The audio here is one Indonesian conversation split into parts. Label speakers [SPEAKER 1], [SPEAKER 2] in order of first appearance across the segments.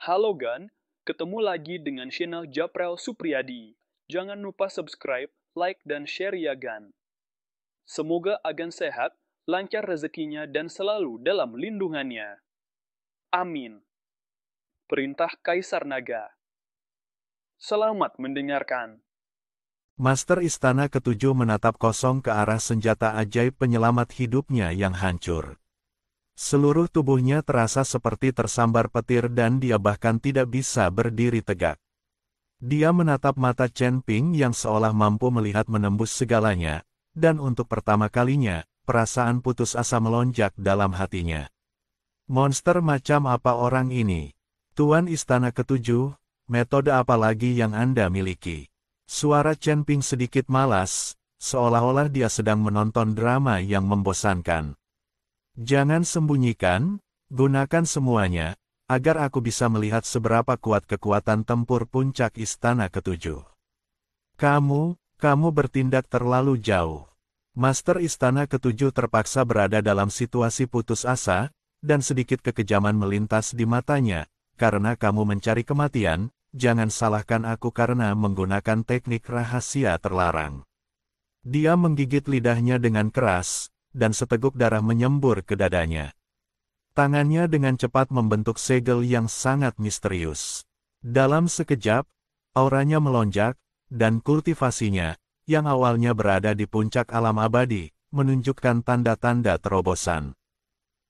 [SPEAKER 1] Halo Gan, ketemu lagi dengan channel Japrel Supriyadi. Jangan lupa subscribe, like, dan share ya Gan. Semoga Agan sehat, lancar rezekinya, dan selalu dalam lindungannya. Amin. Perintah Kaisar Naga. Selamat mendengarkan.
[SPEAKER 2] Master Istana Ketujuh menatap kosong ke arah senjata ajaib penyelamat hidupnya yang hancur. Seluruh tubuhnya terasa seperti tersambar petir dan dia bahkan tidak bisa berdiri tegak. Dia menatap mata Chen Ping yang seolah mampu melihat menembus segalanya, dan untuk pertama kalinya, perasaan putus asa melonjak dalam hatinya. Monster macam apa orang ini? Tuan Istana Ketujuh, metode apa lagi yang Anda miliki? Suara Chen Ping sedikit malas, seolah-olah dia sedang menonton drama yang membosankan. Jangan sembunyikan, gunakan semuanya, agar aku bisa melihat seberapa kuat kekuatan tempur puncak Istana Ketujuh. Kamu bertindak terlalu jauh. Master Istana Ketujuh terpaksa berada dalam situasi putus asa, dan sedikit kekejaman melintas di matanya, karena kamu mencari kematian. Jangan salahkan aku karena menggunakan teknik rahasia terlarang. Dia menggigit lidahnya dengan keras, dan seteguk darah menyembur ke dadanya. Tangannya dengan cepat membentuk segel yang sangat misterius. Dalam sekejap, auranya melonjak, dan kultivasinya, yang awalnya berada di puncak alam abadi, menunjukkan tanda-tanda terobosan.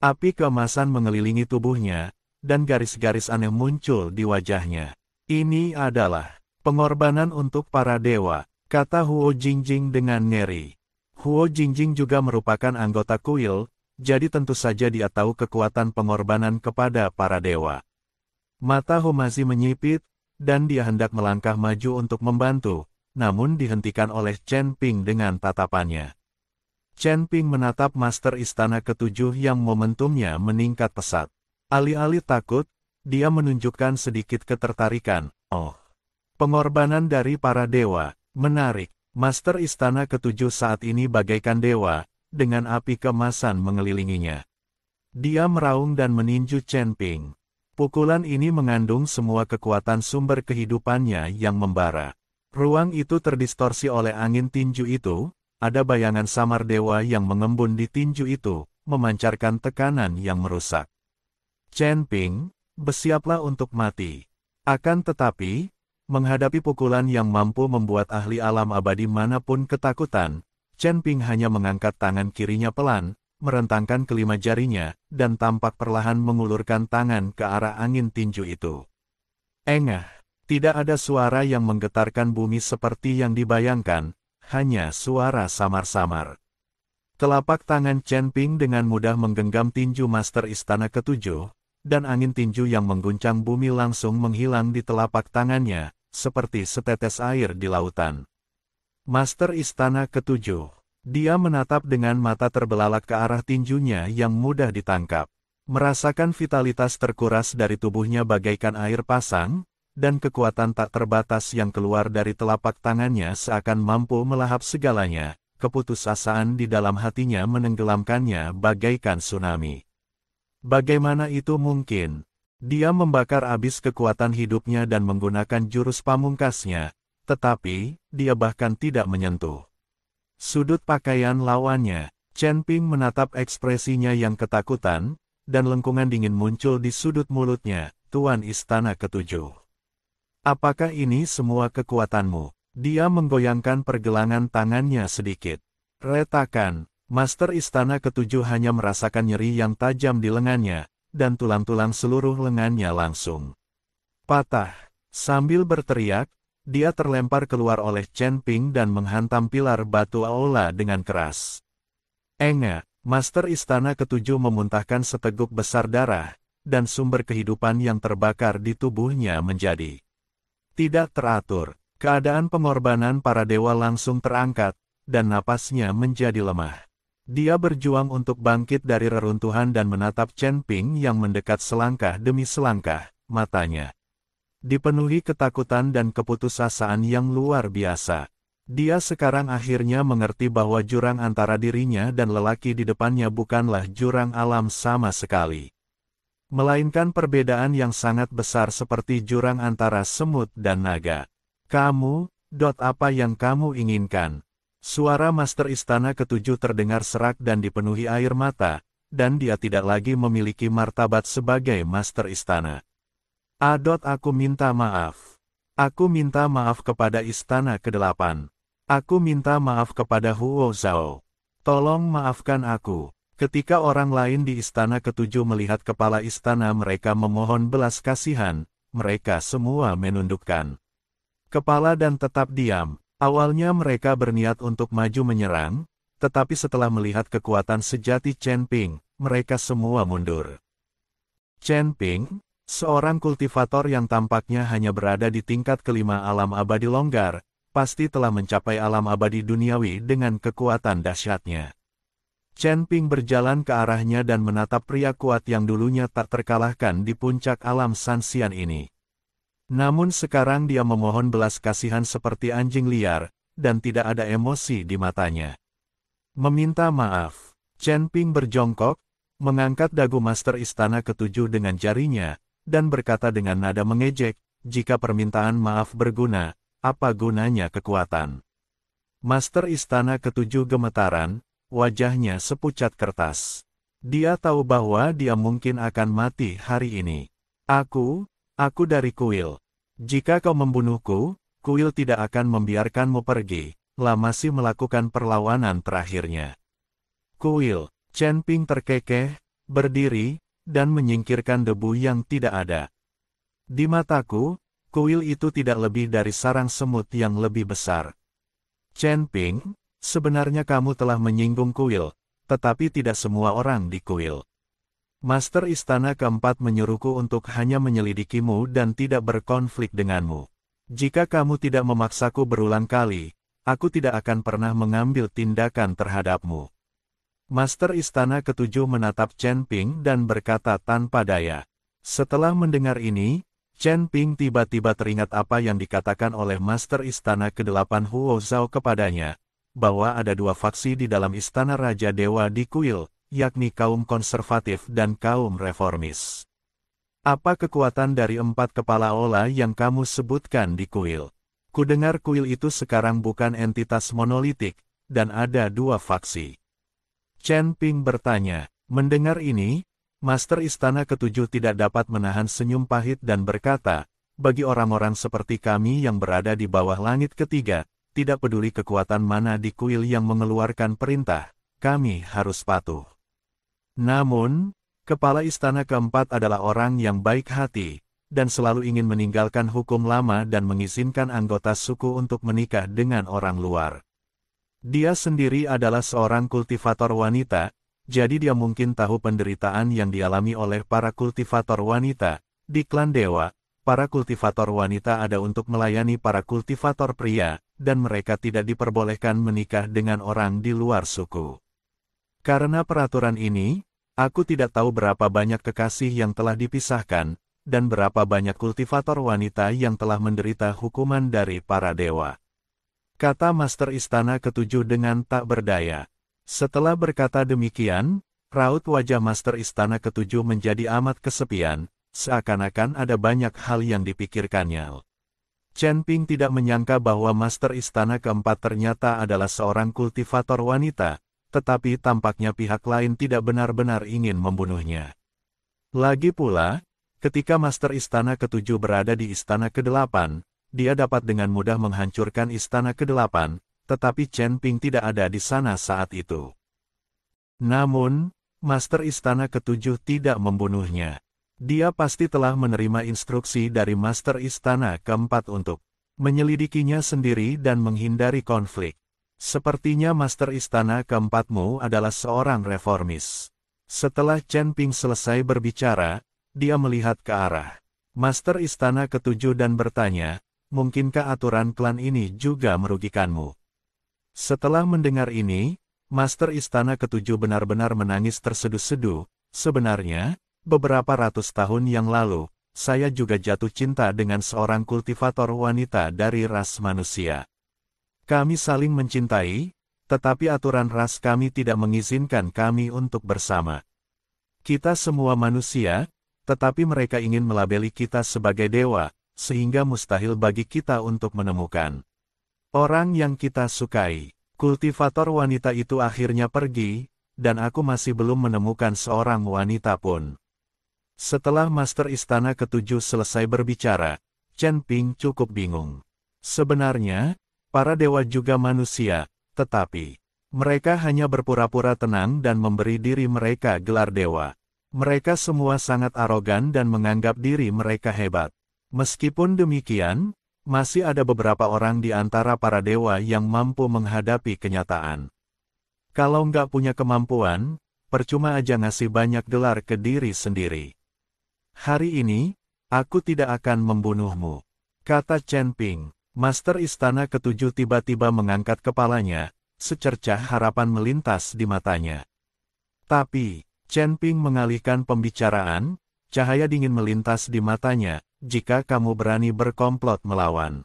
[SPEAKER 2] Api keemasan mengelilingi tubuhnya, dan garis-garis aneh muncul di wajahnya. Ini adalah pengorbanan untuk para dewa, kata Huo Jingjing dengan ngeri. Huo Jingjing juga merupakan anggota kuil, jadi tentu saja dia tahu kekuatan pengorbanan kepada para dewa. Mata Homazi menyipit, dan dia hendak melangkah maju untuk membantu, namun dihentikan oleh Chen Ping dengan tatapannya. Chen Ping menatap Master Istana Ketujuh yang momentumnya meningkat pesat. Alih-alih takut, dia menunjukkan sedikit ketertarikan. Oh, pengorbanan dari para dewa, menarik. Master Istana Ketujuh saat ini bagaikan dewa, dengan api keemasan mengelilinginya. Dia meraung dan meninju Chen Ping. Pukulan ini mengandung semua kekuatan sumber kehidupannya yang membara. Ruang itu terdistorsi oleh angin tinju itu, ada bayangan samar dewa yang mengembun di tinju itu, memancarkan tekanan yang merusak. Chen Ping, bersiaplah untuk mati. Akan tetapi, menghadapi pukulan yang mampu membuat ahli alam abadi manapun ketakutan, Chen Ping hanya mengangkat tangan kirinya pelan, merentangkan kelima jarinya, dan tampak perlahan mengulurkan tangan ke arah angin tinju itu. Engah, tidak ada suara yang menggetarkan bumi seperti yang dibayangkan, hanya suara samar-samar. Telapak tangan Chen Ping dengan mudah menggenggam tinju Master Istana Ketujuh, dan angin tinju yang mengguncang bumi langsung menghilang di telapak tangannya, seperti setetes air di lautan. Master Istana Ketujuh. Dia menatap dengan mata terbelalak ke arah tinjunya yang mudah ditangkap. Merasakan vitalitas terkuras dari tubuhnya bagaikan air pasang, dan kekuatan tak terbatas yang keluar dari telapak tangannya seakan mampu melahap segalanya. Keputusasaan di dalam hatinya menenggelamkannya bagaikan tsunami. Bagaimana itu mungkin? Dia membakar habis kekuatan hidupnya dan menggunakan jurus pamungkasnya, tetapi, dia bahkan tidak menyentuh sudut pakaian lawannya. Chen Ping menatap ekspresinya yang ketakutan, dan lengkungan dingin muncul di sudut mulutnya. Tuan Istana Ketujuh. Apakah ini semua kekuatanmu? Dia menggoyangkan pergelangan tangannya sedikit. Retakan. Master Istana Ketujuh hanya merasakan nyeri yang tajam di lengannya, dan tulang-tulang seluruh lengannya langsung patah. Sambil berteriak, dia terlempar keluar oleh Chen Ping dan menghantam pilar batu aula dengan keras. Engah, Master Istana Ketujuh memuntahkan seteguk besar darah, dan sumber kehidupan yang terbakar di tubuhnya menjadi tidak teratur. Keadaan pengorbanan para dewa langsung terangkat, dan napasnya menjadi lemah. Dia berjuang untuk bangkit dari reruntuhan dan menatap Chen Ping yang mendekat selangkah demi selangkah, matanya dipenuhi ketakutan dan keputusasaan yang luar biasa. Dia sekarang akhirnya mengerti bahwa jurang antara dirinya dan lelaki di depannya bukanlah jurang alam sama sekali. melainkan perbedaan yang sangat besar seperti jurang antara semut dan naga. Kamu, apa yang kamu inginkan? Suara Master Istana Ketujuh terdengar serak dan dipenuhi air mata, dan dia tidak lagi memiliki martabat sebagai Master Istana. Aku minta maaf. Aku minta maaf kepada Istana Kedelapan. Aku minta maaf kepada Huo Zhao. Tolong maafkan aku. Ketika orang lain di Istana Ketujuh melihat kepala istana mereka memohon belas kasihan, mereka semua menundukkan kepala dan tetap diam. Awalnya mereka berniat untuk maju menyerang, tetapi setelah melihat kekuatan sejati Chen Ping, mereka semua mundur. Chen Ping, seorang kultivator yang tampaknya hanya berada di tingkat kelima alam abadi longgar, pasti telah mencapai alam abadi duniawi dengan kekuatan dahsyatnya. Chen Ping berjalan ke arahnya dan menatap pria kuat yang dulunya tak terkalahkan di puncak alam Sanxian ini. Namun sekarang dia memohon belas kasihan seperti anjing liar, dan tidak ada emosi di matanya. Meminta maaf. Chen Ping berjongkok, mengangkat dagu Master Istana Ketujuh dengan jarinya, dan berkata dengan nada mengejek, jika permintaan maaf berguna, apa gunanya kekuatan? Master Istana Ketujuh gemetaran, wajahnya sepucat kertas. Dia tahu bahwa dia mungkin akan mati hari ini. Aku dari Kuil. Jika kau membunuhku, Kuil tidak akan membiarkanmu pergi. La masih melakukan perlawanan terakhirnya. Kuil. Chen Ping terkekeh, berdiri, dan menyingkirkan debu yang tidak ada. Di mataku, Kuil itu tidak lebih dari sarang semut yang lebih besar. Chen Ping, sebenarnya kamu telah menyinggung Kuil, tetapi tidak semua orang di Kuil. Master Istana Keempat menyuruhku untuk hanya menyelidikimu dan tidak berkonflik denganmu. Jika kamu tidak memaksaku berulang kali, aku tidak akan pernah mengambil tindakan terhadapmu. Master Istana Ketujuh menatap Chen Ping dan berkata tanpa daya. Setelah mendengar ini, Chen Ping tiba-tiba teringat apa yang dikatakan oleh Master Istana Kedelapan Huo Zhao kepadanya, bahwa ada dua faksi di dalam Istana Raja Dewa di Kuil, yakni kaum konservatif dan kaum reformis. Apa kekuatan dari 4 kepala ola yang kamu sebutkan di Kuil? Kudengar Kuil itu sekarang bukan entitas monolitik, dan ada 2 faksi. Chen Ping bertanya. Mendengar ini, Master Istana Ketujuh tidak dapat menahan senyum pahit dan berkata, bagi orang-orang seperti kami yang berada di bawah langit ketiga, tidak peduli kekuatan mana di Kuil yang mengeluarkan perintah, kami harus patuh. Namun, Kepala Istana Keempat adalah orang yang baik hati, dan selalu ingin meninggalkan hukum lama dan mengizinkan anggota suku untuk menikah dengan orang luar. Dia sendiri adalah seorang kultivator wanita, jadi dia mungkin tahu penderitaan yang dialami oleh para kultivator wanita. Di klan Dewa, para kultivator wanita ada untuk melayani para kultivator pria, dan mereka tidak diperbolehkan menikah dengan orang di luar suku. Karena peraturan ini, aku tidak tahu berapa banyak kekasih yang telah dipisahkan, dan berapa banyak kultivator wanita yang telah menderita hukuman dari para dewa. Kata Master Istana Ketujuh dengan tak berdaya. Setelah berkata demikian, raut wajah Master Istana Ketujuh menjadi amat kesepian, seakan-akan ada banyak hal yang dipikirkannya. Chen Ping tidak menyangka bahwa Master Istana Keempat ternyata adalah seorang kultivator wanita, tetapi tampaknya pihak lain tidak benar-benar ingin membunuhnya. Lagi pula, ketika Master Istana Ketujuh berada di Istana Kedelapan, dia dapat dengan mudah menghancurkan Istana Kedelapan, tetapi Chen Ping tidak ada di sana saat itu. Namun, Master Istana Ketujuh tidak membunuhnya. Dia pasti telah menerima instruksi dari Master Istana Keempat untuk menyelidikinya sendiri dan menghindari konflik. Sepertinya Master Istana Keempatmu adalah seorang reformis. Setelah Chen Ping selesai berbicara, dia melihat ke arah Master Istana Ketujuh dan bertanya, mungkinkah aturan klan ini juga merugikanmu? Setelah mendengar ini, Master Istana Ketujuh benar-benar menangis terseduh-seduh. Sebenarnya, beberapa ratus tahun yang lalu, saya juga jatuh cinta dengan seorang kultivator wanita dari ras manusia. Kami saling mencintai, tetapi aturan ras kami tidak mengizinkan kami untuk bersama. Kita semua manusia, tetapi mereka ingin melabeli kita sebagai dewa, sehingga mustahil bagi kita untuk menemukan orang yang kita sukai. Kultivator wanita itu akhirnya pergi, dan aku masih belum menemukan seorang wanita pun. Setelah Master Istana Ketujuh selesai berbicara, Chen Ping cukup bingung. Sebenarnya, para dewa juga manusia, tetapi mereka hanya berpura-pura tenang dan memberi diri mereka gelar dewa. Mereka semua sangat arogan dan menganggap diri mereka hebat. Meskipun demikian, masih ada beberapa orang di antara para dewa yang mampu menghadapi kenyataan. Kalau nggak punya kemampuan, percuma aja ngasih banyak gelar ke diri sendiri. Hari ini, aku tidak akan membunuhmu, kata Chen Ping. Master Istana Ketujuh tiba-tiba mengangkat kepalanya, secercah harapan melintas di matanya. Tapi, Chen Ping mengalihkan pembicaraan, cahaya dingin melintas di matanya, jika kamu berani berkomplot melawan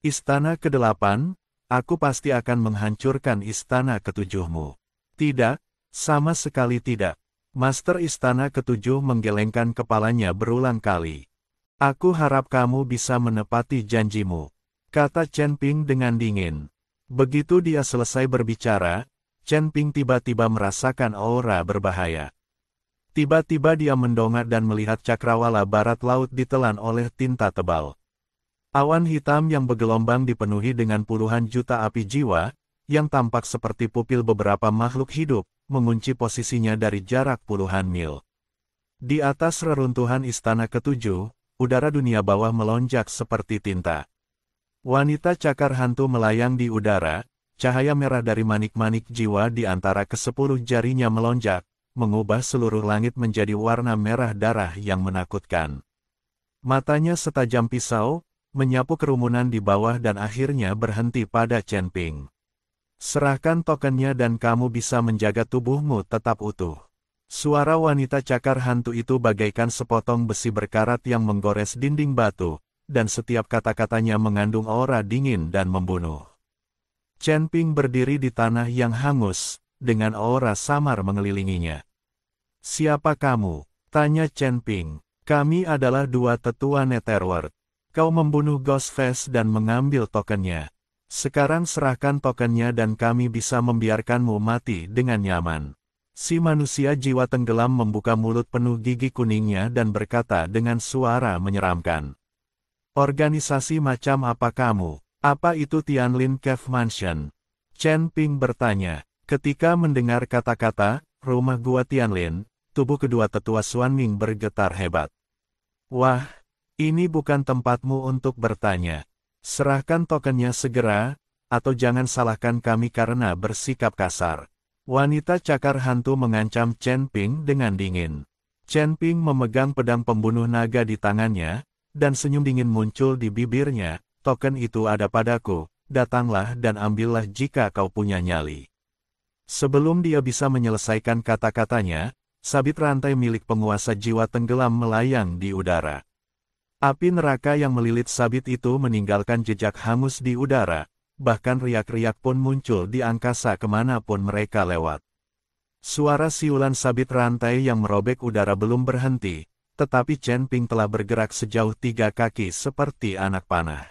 [SPEAKER 2] Istana ke-8, aku pasti akan menghancurkan Istana Ketujuhmu. Tidak, sama sekali tidak. Master Istana Ketujuh menggelengkan kepalanya berulang kali. Aku harap kamu bisa menepati janjimu, kata Chen Ping dengan dingin. Begitu dia selesai berbicara, Chen Ping tiba-tiba merasakan aura berbahaya. Tiba-tiba dia mendongak dan melihat cakrawala barat laut ditelan oleh tinta tebal. Awan hitam yang bergelombang dipenuhi dengan puluhan juta api jiwa, yang tampak seperti pupil beberapa makhluk hidup, mengunci posisinya dari jarak puluhan mil. Di atas reruntuhan Istana Ketujuh, udara dunia bawah melonjak seperti tinta. Wanita cakar hantu melayang di udara, cahaya merah dari manik-manik jiwa di antara ke-10 jarinya melonjak, mengubah seluruh langit menjadi warna merah darah yang menakutkan. Matanya setajam pisau, menyapu kerumunan di bawah dan akhirnya berhenti pada Chen Ping. Serahkan tokennya dan kamu bisa menjaga tubuhmu tetap utuh. Suara wanita cakar hantu itu bagaikan sepotong besi berkarat yang menggores dinding batu, dan setiap kata-katanya mengandung aura dingin dan membunuh. Chen Ping berdiri di tanah yang hangus, dengan aura samar mengelilinginya. Siapa kamu? Tanya Chen Ping. Kami adalah dua tetua Netherworld. Kau membunuh Ghostface dan mengambil tokennya. Sekarang serahkan tokennya dan kami bisa membiarkanmu mati dengan nyaman. Si manusia jiwa tenggelam membuka mulut penuh gigi kuningnya dan berkata dengan suara menyeramkan. Organisasi macam apa kamu? Apa itu Tianlin Cave Mansion? Chen Ping bertanya. Ketika mendengar kata-kata, rumah gua Tianlin, tubuh kedua tetua Xuanming bergetar hebat. Wah, ini bukan tempatmu untuk bertanya. Serahkan tokennya segera, atau jangan salahkan kami karena bersikap kasar. Wanita cakar hantu mengancam Chen Ping dengan dingin. Chen Ping memegang pedang pembunuh naga di tangannya, dan senyum dingin muncul di bibirnya, token itu ada padaku, datanglah dan ambillah jika kau punya nyali. Sebelum dia bisa menyelesaikan kata-katanya, sabit rantai milik penguasa jiwa tenggelam melayang di udara. Api neraka yang melilit sabit itu meninggalkan jejak hangus di udara, bahkan riak-riak pun muncul di angkasa kemanapun mereka lewat. Suara siulan sabit rantai yang merobek udara belum berhenti, tetapi Chen Ping telah bergerak sejauh 3 kaki seperti anak panah.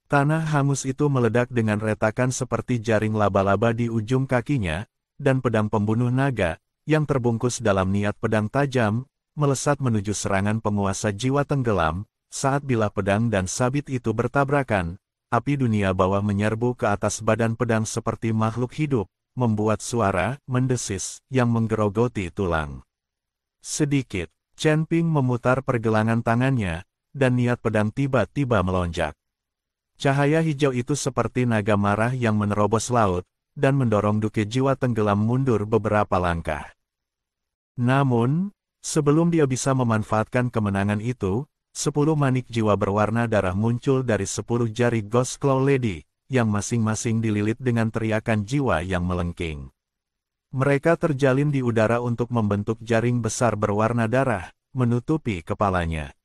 [SPEAKER 2] Tanah hangus itu meledak dengan retakan seperti jaring laba-laba di ujung kakinya, dan pedang pembunuh naga, yang terbungkus dalam niat pedang tajam, melesat menuju serangan penguasa jiwa tenggelam. Saat bilah pedang dan sabit itu bertabrakan, api dunia bawah menyerbu ke atas badan pedang seperti makhluk hidup, membuat suara mendesis yang menggerogoti tulang. Sedikit, Chen Ping memutar pergelangan tangannya, dan niat pedang tiba-tiba melonjak. Cahaya hijau itu seperti naga marah yang menerobos laut, dan mendorong duke jiwa tenggelam mundur beberapa langkah. Namun, sebelum dia bisa memanfaatkan kemenangan itu, 10 manik jiwa berwarna darah muncul dari 10 jari Ghost Claw Lady, yang masing-masing dililit dengan teriakan jiwa yang melengking. Mereka terjalin di udara untuk membentuk jaring besar berwarna darah, menutupi kepalanya.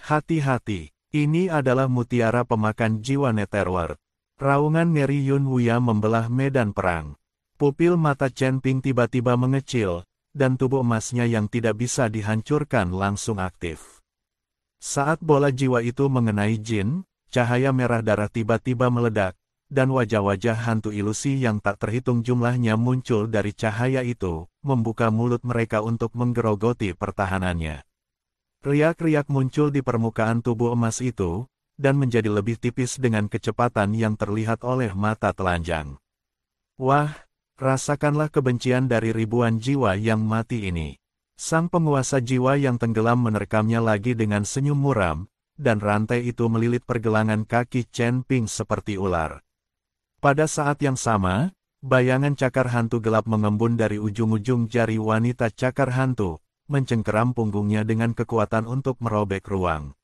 [SPEAKER 2] Hati-hati, ini adalah mutiara pemakan jiwa Netherworld. Raungan Ngeri Yun Wuya membelah medan perang. Pupil mata Chen Ping tiba-tiba mengecil, dan tubuh emasnya yang tidak bisa dihancurkan langsung aktif. Saat bola jiwa itu mengenai Jin, cahaya merah darah tiba-tiba meledak, dan wajah-wajah hantu ilusi yang tak terhitung jumlahnya muncul dari cahaya itu, membuka mulut mereka untuk menggerogoti pertahanannya. Riak-riak muncul di permukaan tubuh emas itu, dan menjadi lebih tipis dengan kecepatan yang terlihat oleh mata telanjang. Wah, rasakanlah kebencian dari ribuan jiwa yang mati ini. Sang penguasa jiwa yang tenggelam menerkamnya lagi dengan senyum muram, dan rantai itu melilit pergelangan kaki Chen Ping seperti ular. Pada saat yang sama, bayangan cakar hantu gelap mengembun dari ujung-ujung jari wanita cakar hantu, mencengkeram punggungnya dengan kekuatan untuk merobek ruang.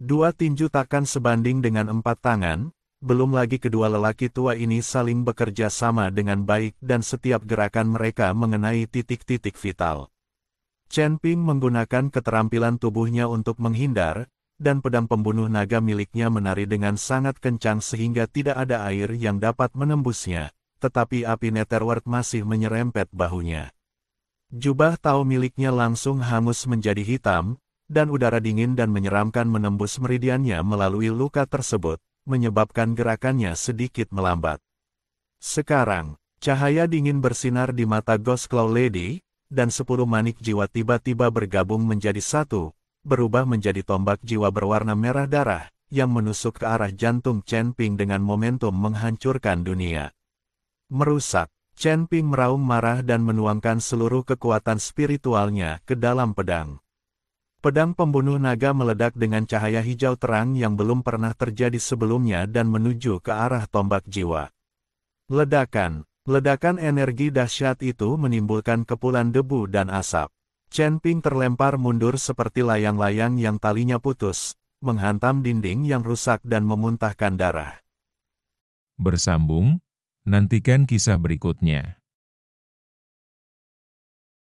[SPEAKER 2] Dua tinju takkan sebanding dengan 4 tangan, belum lagi kedua lelaki tua ini saling bekerja sama dengan baik dan setiap gerakan mereka mengenai titik-titik vital. Chen Ping menggunakan keterampilan tubuhnya untuk menghindar, dan pedang pembunuh naga miliknya menari dengan sangat kencang sehingga tidak ada air yang dapat menembusnya, tetapi api Netherworld masih menyerempet bahunya. Jubah Tao miliknya langsung hangus menjadi hitam, dan udara dingin dan menyeramkan menembus meridiannya melalui luka tersebut, menyebabkan gerakannya sedikit melambat. Sekarang, cahaya dingin bersinar di mata Ghost Claw Lady, dan 10 manik jiwa tiba-tiba bergabung menjadi satu, berubah menjadi tombak jiwa berwarna merah darah, yang menusuk ke arah jantung Chen Ping dengan momentum menghancurkan dunia. Merusak, Chen Ping meraung marah dan menuangkan seluruh kekuatan spiritualnya ke dalam pedang. Pedang pembunuh naga meledak dengan cahaya hijau terang yang belum pernah terjadi sebelumnya dan menuju ke arah tombak jiwa. Ledakan energi dahsyat itu menimbulkan kepulan debu dan asap. Chen Ping terlempar mundur seperti layang-layang yang talinya putus, menghantam dinding yang rusak dan memuntahkan darah.
[SPEAKER 3] Bersambung, nantikan kisah berikutnya.